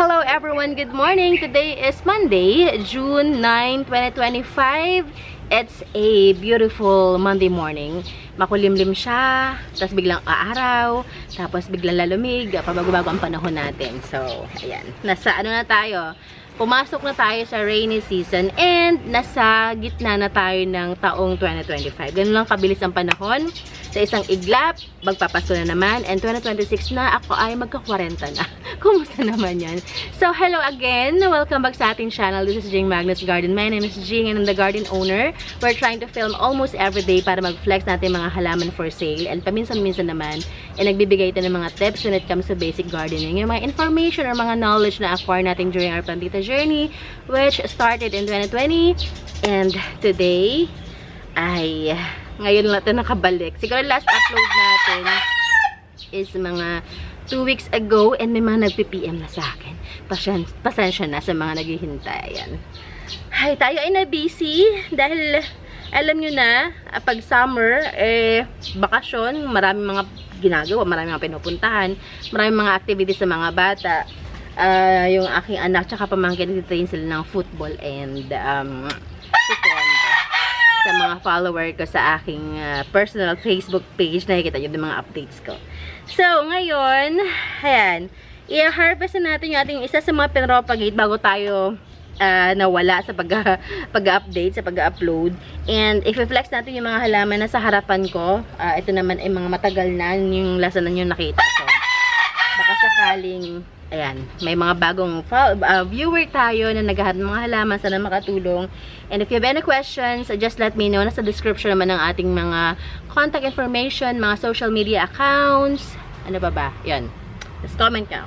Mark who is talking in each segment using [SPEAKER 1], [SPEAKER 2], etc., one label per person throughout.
[SPEAKER 1] Hello everyone, good morning. Today is Monday, June 9, 2025. It's a beautiful Monday morning. Makulimlim siya, tapos biglang aaraw, tapos biglang lalumig, pabago-bago ang panahon natin. So, ayan. Nasa ano na tayo? Pumasok na tayo sa rainy season and nasa gitna na tayo ng taong 2025. Ganun lang kabilis ang panahon. Sa isang iglap, magpapasko na naman. And 2026 na, ako ay magka-40 na. Kumusta naman yan? So, hello again. Welcome back sa ating channel. This is Jing Magnus Garden. My name is Jing and I'm the garden owner. We're trying to film almost every day para mag-flex natin mga halaman for sale. And paminsan-minsan naman, nagbibigay ito ng mga tips when it comes to basic gardening. Yung mga information or mga knowledge na acquire natin during our plantita journey, which started in 2020. And today, ay ngayon lang ito nakabalik. Siguro last upload natin is mga 2 weeks ago and may mga nagpi-PM na sa akin. Pasensya na sa mga naghihintay. Ayan. Ay, tayo ay na-busy dahil alam nyo na, pag summer, bakasyon, maraming mga ginagawa, maraming mga pinupuntahan, maraming mga activities sa mga bata. Yung aking anak tsaka pamangkin, nag-train sila ng football and taekwondo. Sa mga follower ko sa aking personal Facebook page, nakikita nyo yung mga updates ko. So, ngayon, ayan, i-harvest na natin yung ating isa sa mga pinropagate bago tayo nawala sa pag-update, sa pag-upload. And if-flex natin yung mga halaman na sa harapan ko. Ito naman ay mga matagal na yung lasa na nyo nakita. So, baka sakaling ayan, may mga bagong viewer tayo na naghahanap ng mga halaman, sana makatulong. And if you have any questions, just let me know. Nasa description naman ng ating mga contact information, mga social media accounts. Ano ba? Yan. Just comment ka.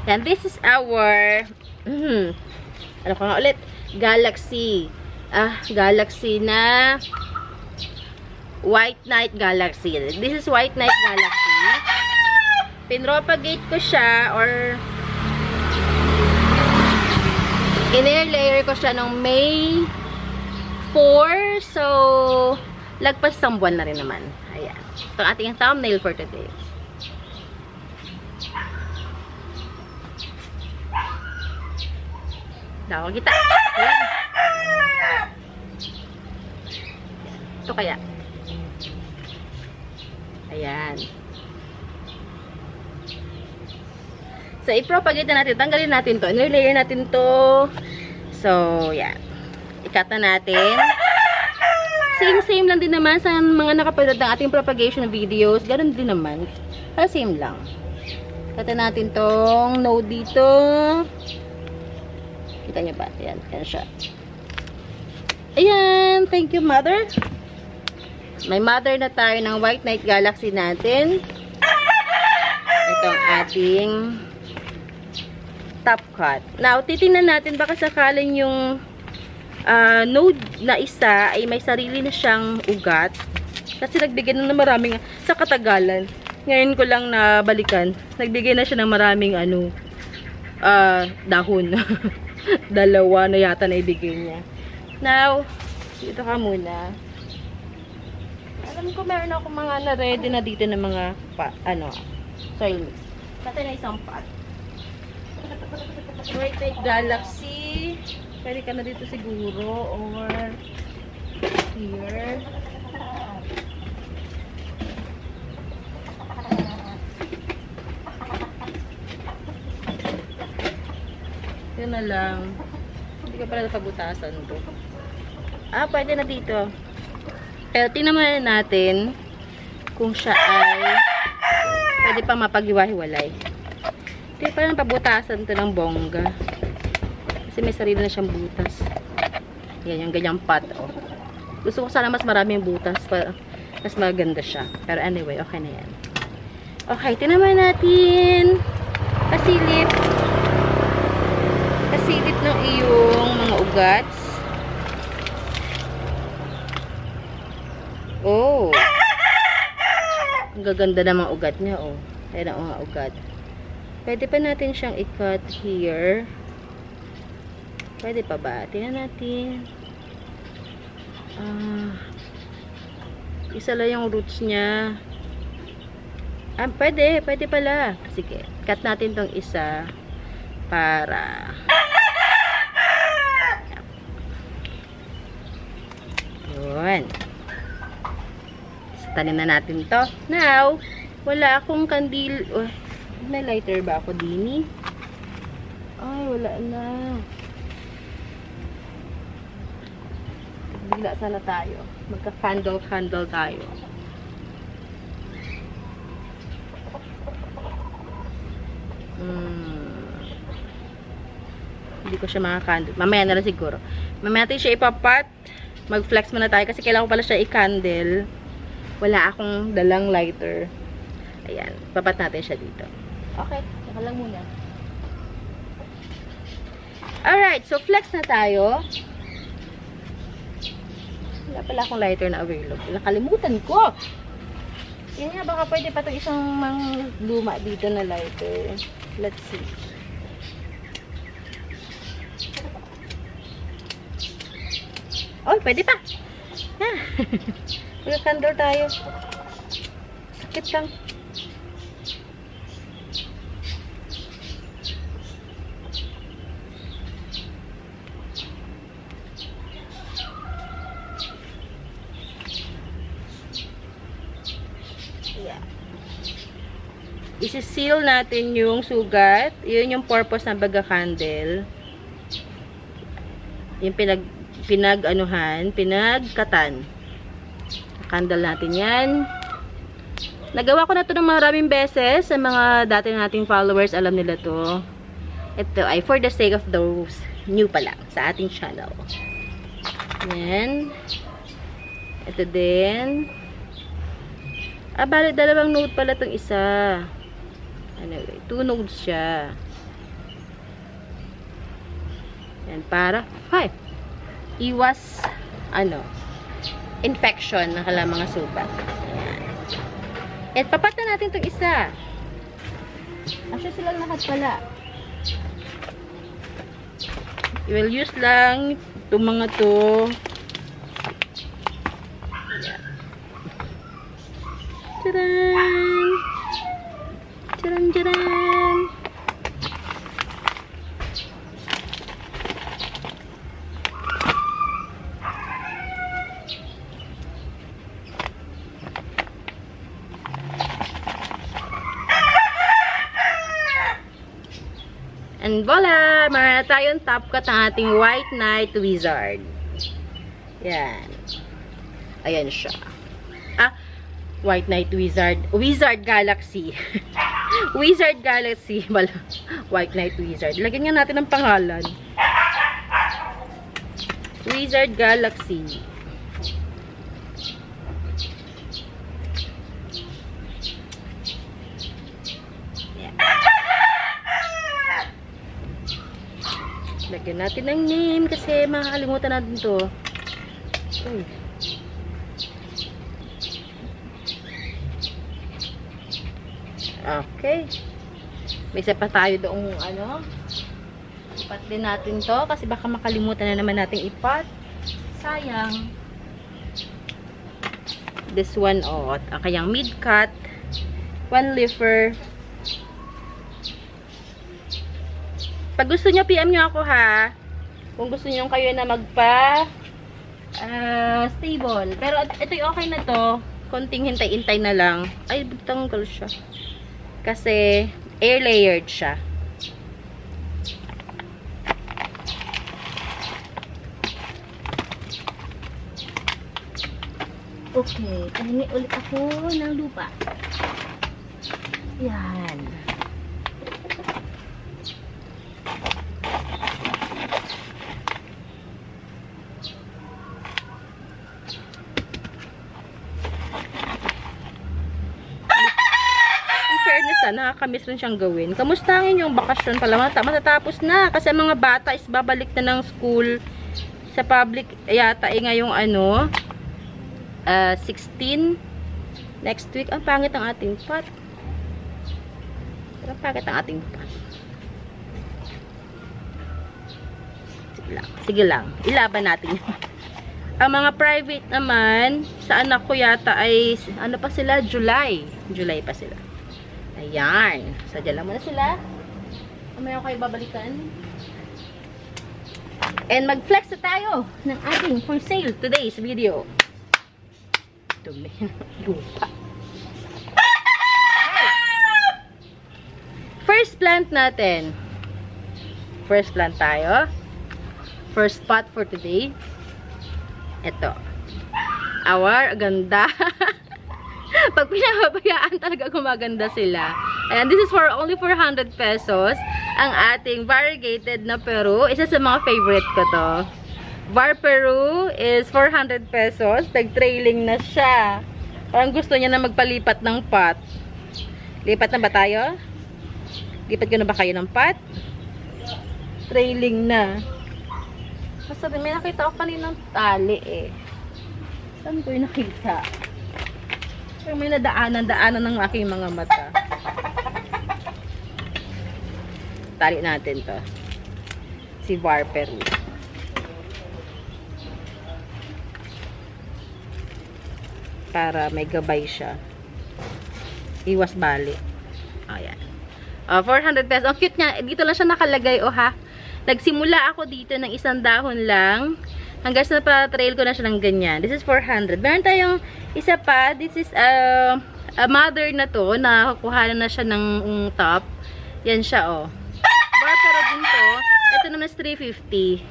[SPEAKER 1] And this is our ano ko nga ulit? Galaxy. Galaxy na White Knight Galaxy. This is White Knight Galaxy. Pinropagate ko siya or in-air layer ko siya noong May 4. So, lagpas isang buwan na rin naman. Ayan. Ito ang ating thumbnail for today. Dawa kita. Ayan. Ito kaya. Ayan. So, i-propagate na natin. Tanggalin natin to. I-layer natin to. So, yan. I-cut na natin. Same lang din naman sa mga nakapanood ng ating propagation videos. Ganun din naman. Same lang. Cut na natin tong node dito. Kita niyo ba? Ayan. Yan siya. Ayan. Thank you, mother. May mother na tayo ng White Knight Galaxy natin. Itong ating top cut. Now, titingnan natin baka sakaling yung node na isa ay may sarili na siyang ugat. Kasi nagbigay na maraming sa katagalan. Ngayon ko lang nabalikan. Nagbigay na siya ng maraming dahon. Dalawa na yata na ibigay niya. Now, dito ka muna. Alam ko meron ako mga na-ready na dito ng mga soil mix. Natin na isang pot. White Knight Galaxy. Pwede ka na dito siguro. Or here. Ito na lang. Hindi ka pala napabutasan to. Pwede na dito. Pero tingnan muna natin kung siya ay pwede pa mapag-iwa-hiwalay. Kaya parang pabutasan to ng bongga. Kasi may sarili na siyang butas. Yan, yung ganyang pot. Oh. Gusto ko sana mas maraming butas. Mas maganda siya. Pero anyway, okay na yan. Okay, tinaman natin. Pasilip. Pasilip ng iyong mga ugats. Oh. Ang gaganda ng mga ugat niya, oh. Ayan ang mga ugat. Pwede pa natin siyang i-cut here. Pwede pa ba? Tingnan natin. Isa lang yung roots niya. Pwede pala. Sige, cut natin tong isa. Para yun. Tanim na natin to. Now, wala akong kandil. Oh, may lighter ba ako, Dini? Ay, wala na. Bigla sana tayo. Magka-candle tayo. Hindi ko siya maka-candle. Mamaya na lang siguro. Mamaya natin siya ipapat. Mag-flex muna tayo kasi kailangan ko pala siya i-candle. Wala akong dalang lighter. Ayan. Papat natin siya dito. Okay. Saka lang muna. Alright. So, flex na tayo. Wala pala akong lighter na available. Nakalimutan ko. Yan nga. Baka pwede pa itong isang luma dito na lighter. Let's see. Oh, pwede pa. Mag-candle tayo. Sakit lang. Yeah. Isi-seal natin yung sugat. Yun yung purpose ng baga-candle. Yung pinagkatan. Candle natin yan. Nagawa ko na to ng maraming beses. Sa mga dati nating followers, alam nila to. Ito ay for the sake of those new pa lang sa ating channel. Yan. Ito din. Bali, dalawang node pala itong isa. Anyway, 2 nodes siya. Yan, para iwas infection ng kailang mga sugat. Ayan. At papatan natin itong isa. Actually, sila lahat pala. You will use lang itong mga to. Ayan. Tadaan! Tadaan, tadaan! And voila! Meron na tayong top cut ng ating White Knight Wizard. Yan. Ayan siya. White Knight Wizard. Wizard Galaxy. Wizard Galaxy. White Knight Wizard. Lagyan nga natin ng pangalan. Wizard Galaxy. Lagyan natin ng name kasi makakalimutan natin to. Okay. May isa pa tayo doong ipat din natin to kasi baka makalimutan na naman natin ipat. Sayang. This one, kayang mid-cut. 1 leafer. Pag gusto nyo, PM nyo ako ha. Kung gusto nyo kayo na stable. Pero ito yung okay na to. Konting hintay-hintay na lang. Ay, tanggal siya. Kasi, air layered siya. Okay. Pahingi ulit ako ng lupa. Yan. Nakakamiss rin siyang gawin. Kamustahin yung bakasyon pala. Matatapos na. Kasi mga bata is babalik na ng school sa public yata ngayong 16 next week. Ang pangit ang ating pot. Ang pangit ang ating pot. Sige lang. Ilaban natin. Ang mga private naman sa anak ko yata ay pa sila? July pa sila. Ayan. Sadya lang muna sila. Mamaya ko kayo babalikan. And mag-flex na tayo ng ating for sale today's video. Dumi ng lupa. First plant natin. First plant tayo. First spot for today. Ito. Our ganda. Pag pinababayaan talaga gumaganda sila. And this is for only 400 pesos. Ang ating variegated na Peru. Isa sa mga favorite ko to. Var Peru is 400 pesos. Nag-trailing na siya. Parang gusto niya na magpalipat ng pot. Lipat na ba tayo? Lipat ko na ba kayo ng pot? Trailing na. Sabi, may nakita ko kaninang tali eh. Saan ko yung nakita? Pero may nadaanan ng aking mga mata. Tali natin to. Si Var Peru. Para may gabay siya. Iwas bali. Ayan. 400 pesos. Ang cute niya. Dito lang siya nakalagay, oh ha. Nagsimula ako dito ng isang dahon lang. Hanggang sa pa-trail ko na siya ng ganyan. This is 400. Meron tayong isa pa. This is a mother na to. Nakakuha na siya ng top. Yan siya, oh. Pero din to. Ito naman is 350.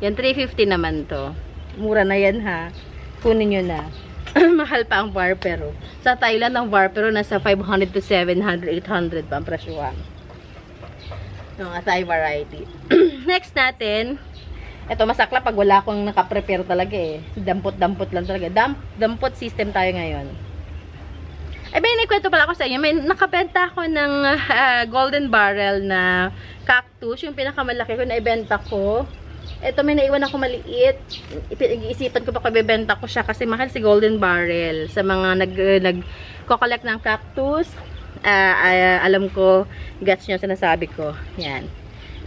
[SPEAKER 1] Yan, 350 naman to. Mura na yan, ha. Kunin nyo na. Mahal pa ang Varpero. Sa Thailand, ang Varpero nasa 500 to 700, 800 pa ang presyuhan. Yung Thai variety. Next natin, ito masakla pag wala akong nakaprepare talaga eh. Dampot-dampot lang talaga. Dampot system tayo ngayon. Eh, may nagkwento pala ako sa inyo. May nakabenta ako ng golden barrel na cactus. Yung pinakamalaki ko na ibenta ko. Ito may naiwan ako maliit. Iisipan ko pa kung ibebenta ko siya kasi mahal si golden barrel. Sa mga nag-collect ng cactus. Alam ko, gets nyo sinasabi ko. Yan.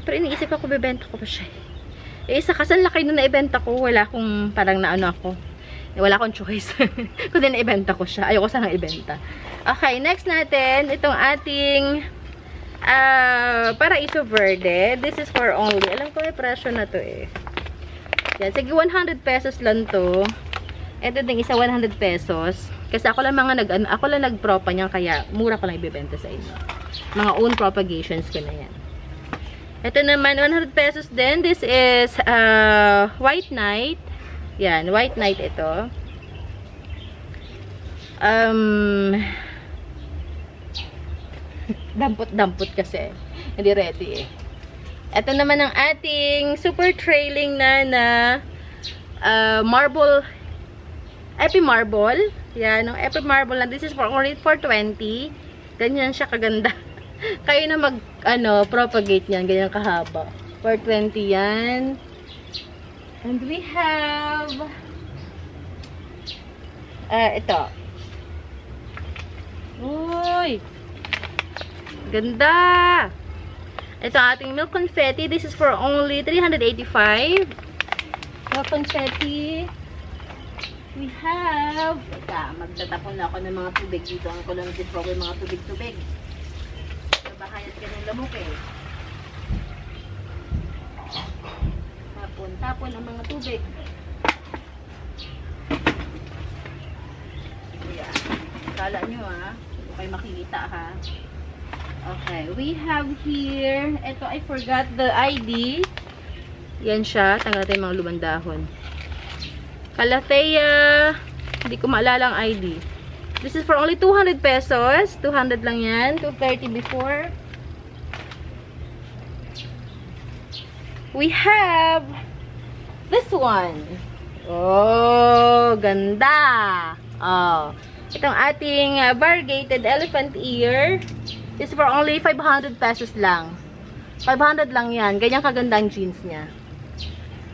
[SPEAKER 1] Pero iniisip ko kung bibenta ko pa siya. Eh, isa kasi laki nung naibenta ko. Wala akong parang naano ako. Wala akong choice. Kung din naibenta ko siya. Ayoko sanang ibenta. Okay, next natin. Itong ating Paraiso Verde. This is for only. Alam ko may presyo na to eh. Yan. Sige, 100 pesos lang to. Ito din isa 100 pesos. Kasi ako lang nag-propa niyan kaya mura ko lang ibebenta sa inyo. Mga own propagations ko na yan. Ito naman 100 pesos din. This is White Knight. Yan, White Knight ito. Dampot kasi. Hindi ready eh. Ito naman ang ating super trailing na marble, epi marble. Yan, ang epi marble na. This is for only 420. Ganyan siya kaganda. Kayo na propagate niyan. Ganyan kahaba. 420 yan. And we have ito. Uy! Ganda! Ito ating milk confetti. This is for only 385. Milk confetti. We have magtatapon na ako ng mga tubig dito. Ang ko lang din po yung mga tubig-tubig. Bakayat ka ng lamok eh. Tapon ang mga tubig. Ayan. Kala nyo ha. Hindi kayo makikita ha. Okay. We have here. Ito, I forgot the ID. Yan siya. Tanggal natin yung mga lumang dahon. Calathea. Hindi ko maalala ang ID. This is for only 200 pesos. 200 lang yan. 230 before. We have this one. Oh, ganda. Oh. Itong ating variegated elephant ear. This is for only 500 pesos lang. 500 lang yan. Ganyan kaganda ang jeans niya.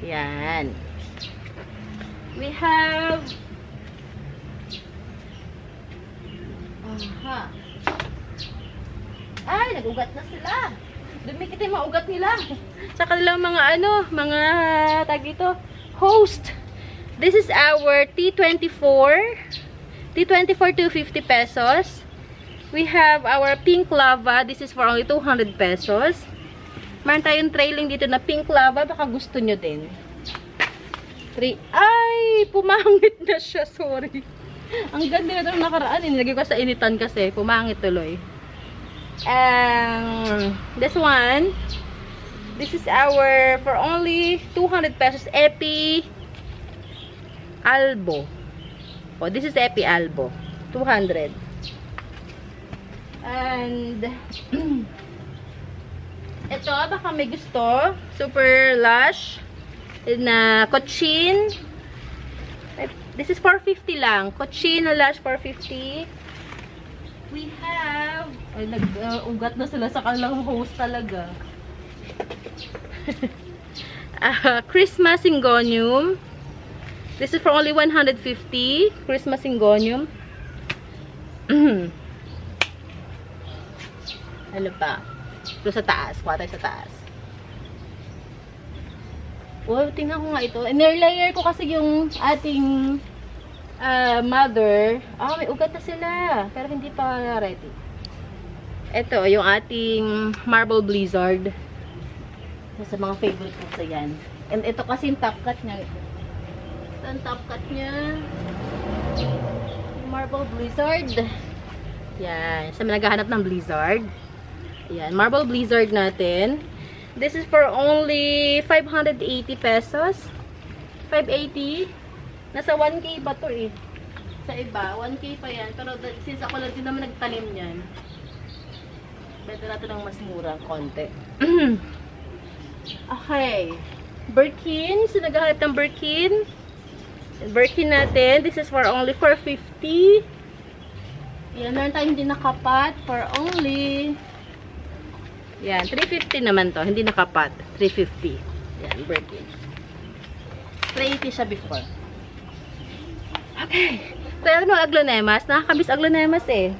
[SPEAKER 1] Yan. We have ay, nag-ugat na sila. Dumikit yung mga ugat nila. Sa kanilang mga mga tag ito, host. This is our T24. T24 250 pesos. We have our pink lava. This is for only 200 pesos. Meron tayong trailing dito na pink lava. Baka gusto nyo din. Ay! Pumangit na siya. Sorry. Ang ganda na ito nakaraan. Nilagay ko sa initan kasi. Pumangit tuloy. This one. This is our, for only 200 pesos, Epi Albo. Oh, this is Epi Albo. 200. And, ito, baka may gusto. Super lush. Na Cochin. This is 450 lang. Cochin na lush, 450. We have, ay, nag-ugat na sila sa kanilang host talaga. Christmas Syngonium. This is for only 150. Christmas Syngonium. Ano pa? Ito sa taas. Kuha tayo sa taas. Oh, tingnan ko nga ito. Nirlayer ko kasi yung ating mother. May ugat na sila. Pero hindi pa ready. Ito, yung ating Marble Blizzard. Sa mga favorite ko sa yan. And ito kasi yung top cut niya. Ito ang top cut niya. Yung Marble Blizzard. Yan. Sa mga naghahanap ng Blizzard. Yan. Marble Blizzard natin. This is for only 580 pesos. 580. Nasa 1K ba to eh? Sa iba, 1K pa yan. Pero since ako lang din naman nagtanim yan, better natin ng mas mura konti. Okay. Birkin. So, naghahanap ng Birkin. Birkin natin. This is for only 450. Yan. Meron tayong hindi nakapat for only... Yan. 350 naman to. Hindi nakapat. 350. Yan. Birkin. 380 siya before. Okay. Pero mga aglonemas. Nakakabis aglonemas eh.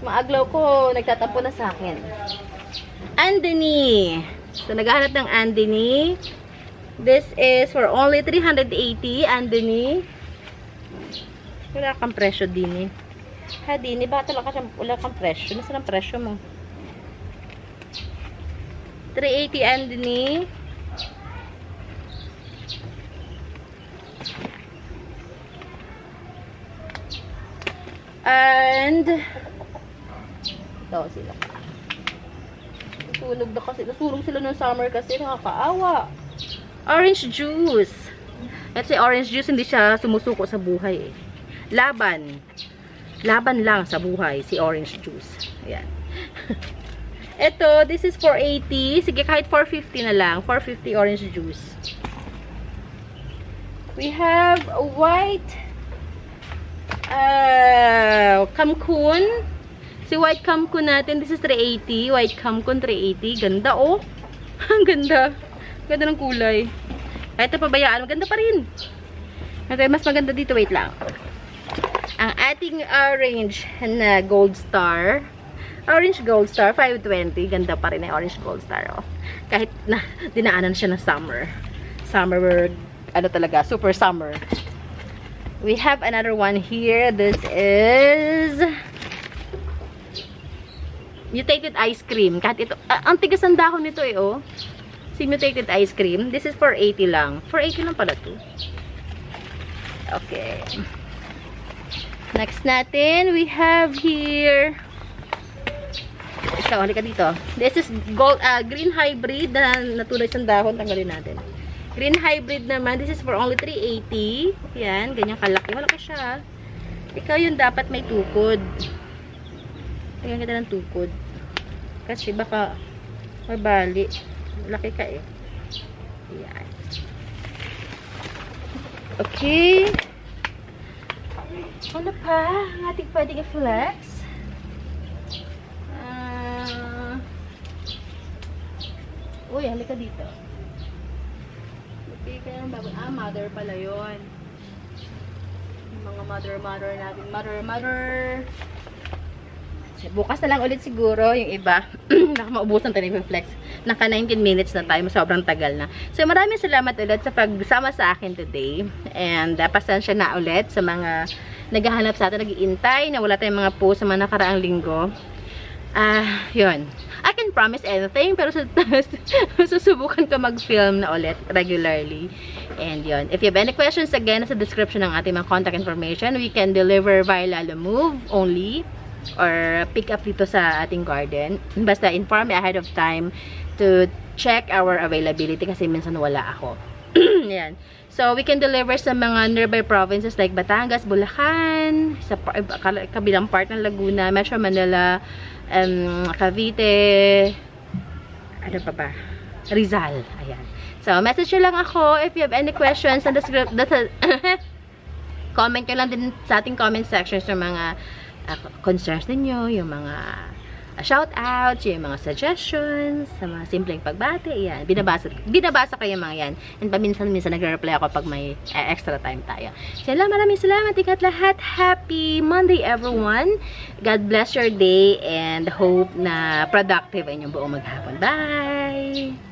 [SPEAKER 1] Mga aglaw ko, nagtatampo na sa akin. Andini. So, naghahanap ng Andini. This is for only 380. Andini. Wala kang presyo din eh. Ha, Dini. Baka talaga siya wala kang presyo. Nasaan ang presyo mo? 380 Andini. And ito sila. Natulog na kasi. Natulog sila ng summer kasi nakakaawa. Orange juice. Kasi orange juice hindi siya sumusuko sa buhay eh. Laban. Laban lang sa buhay si orange juice. Ayan. Ito, this is 480. Sige, kahit 450 na lang. 450 orange juice. We have a white Kamkun. Si white Kamkun natin, this is 380. White Kamkun 380. Ganda oh. Ang ganda. Ganda ng kulay. Kahit napabayaan, maganda pa rin. Okay, mas maganda dito. Wait lang. Ang ating orange na Gold Star. Orange Gold Star, 520. Ganda pa rin ang Orange Gold Star. Oh. Kahit na dinaanan siya ng summer. Summer, ano talaga, super summer. We have another one here. This is mutated ice cream. Kahit ito, ang tigas ang dahon nito eh, oh. Si mutated ice cream. This is 480 lang. 480 lang pala to. Okay. Next natin, we have here. Ikaw, halika dito. This is gold, green hybrid na natulad sa dahon. Tanggalin natin. Green hybrid naman. This is for only 380. Yan. Ganyan kalaki. Malaki siya. Ikaw yung dapat may tukod. Tingnan kita ng tukod. Kasi baka mabali. Laki ka eh. Yan. Okay. Ano pa? Ang ating pwedeng i-flex. Uy, halika dito. Okay, kaya ang bago. Mother pala yun. Yung mga mother natin. Mother. Bukas na lang ulit siguro yung iba. Nakamaubusan tayo ng flex. Naka 19 minutes na tayo. Sobrang tagal na. So, maraming salamat ulit sa pagsama sa akin today. And pasensya na ulit sa mga naghahanap sa atin, nag-iintay, na wala tayong mga post sa mga nakaraang linggo. Yun. I can promise anything, pero susubukan ko mag-film na ulit regularly. And yun. If you have any questions, again, sa description ng ating mga contact information. We can deliver via Lalamove only or pick up dito sa ating garden. Basta inform me ahead of time to check our availability kasi minsan wala ako. Yan. So, we can deliver sa mga nearby provinces like Batangas, Bulacan, sa kabilang part ng Laguna, Metro Manila, Cavite, ano pa ba? Rizal. Ayan. So, message nyo lang ako if you have any questions on the script. Comment nyo lang din sa ating comment sections yung mga concerns ninyo, yung mga shoutouts, yung mga suggestions, sa mga simpleng pagbati, yan. Binabasa ko yung mga yan. And paminsan-minsan nagre-reply ako pag may extra time tayo. So, maraming salamat. Ingat lahat. Happy Monday, everyone. God bless your day and hope na productive ang inyong buong maghapon. Bye!